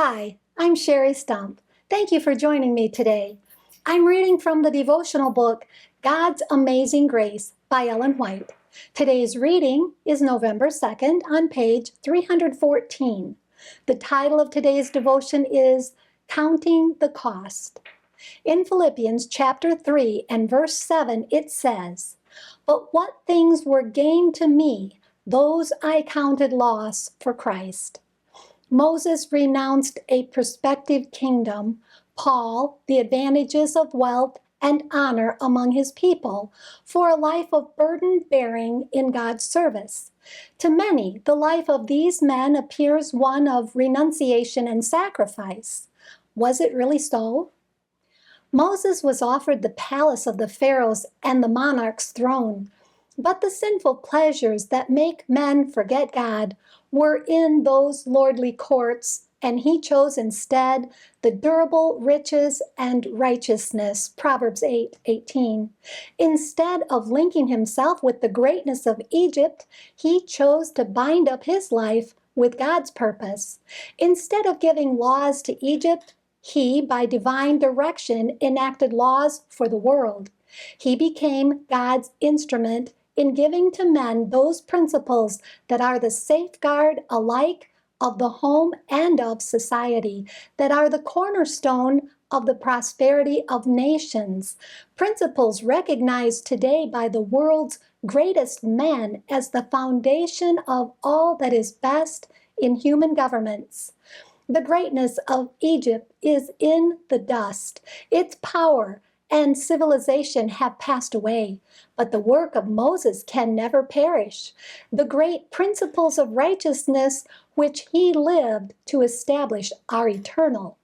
Hi, I'm Sherry Stump. Thank you for joining me today. I'm reading from the devotional book, God's Amazing Grace by Ellen White. Today's reading is November 2nd on page 314. The title of today's devotion is Counting the Cost. In Philippians chapter 3 and verse 7, it says, "But what things were gain to me, those I counted loss for Christ." Moses renounced a prospective kingdom, Paul the advantages of wealth and honor among his people, for a life of burden bearing in God's service. To many, the life of these men appears one of renunciation and sacrifice. Was it really so? Moses was offered the palace of the pharaohs and the monarch's throne, but the sinful pleasures that make men forget God were in those lordly courts, and he chose instead the durable riches and righteousness, Proverbs 8:18. Instead of linking himself with the greatness of Egypt, he chose to bind up his life with God's purpose. Instead of giving laws to Egypt, he, by divine direction, enacted laws for the world. He became God's instrument in giving to men those principles that are the safeguard alike of the home and of society, that are the cornerstone of the prosperity of nations, principles recognized today by the world's greatest men as the foundation of all that is best in human governments. The greatness of Egypt is in the dust. Its power and civilization have passed away, but the work of Moses can never perish. The great principles of righteousness which he lived to establish are eternal.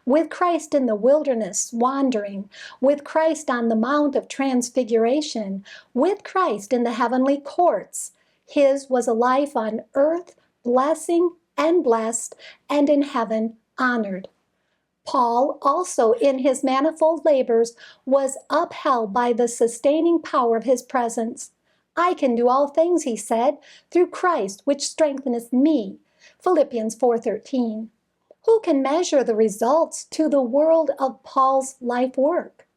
With Christ in the wilderness wandering, with Christ on the Mount of Transfiguration, with Christ in the heavenly courts, his was a life on earth, blessing and blessed, and in heaven honored. Paul also in his manifold labors was upheld by the sustaining power of his presence. "I can do all things," he said, "through Christ which strengtheneth me." Philippians 4:13. Who can measure the results to the world of Paul's life work?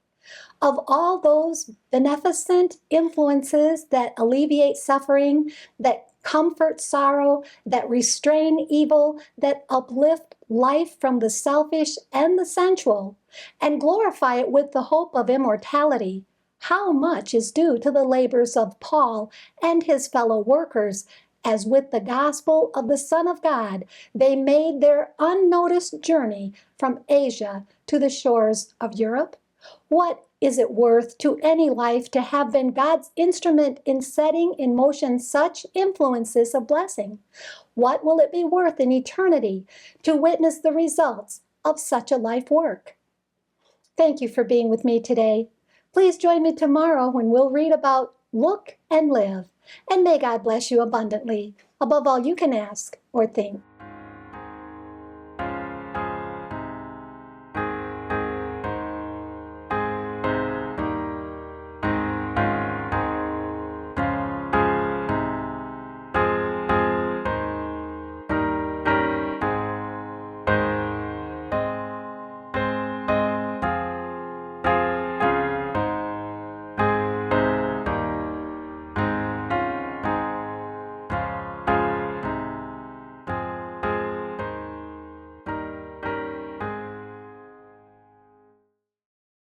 Of all those beneficent influences that alleviate suffering, that comfort sorrow, that restrain evil, that uplift life from the selfish and the sensual, and glorify it with the hope of immortality, how much is due to the labors of Paul and his fellow workers, as with the gospel of the Son of God, they made their unnoticed journey from Asia to the shores of Europe? What is it worth to any life to have been God's instrument in setting in motion such influences of blessing? What will it be worth in eternity to witness the results of such a life work? Thank you for being with me today. Please join me tomorrow when we'll read about Look and Live. And may God bless you abundantly, above all you can ask or think.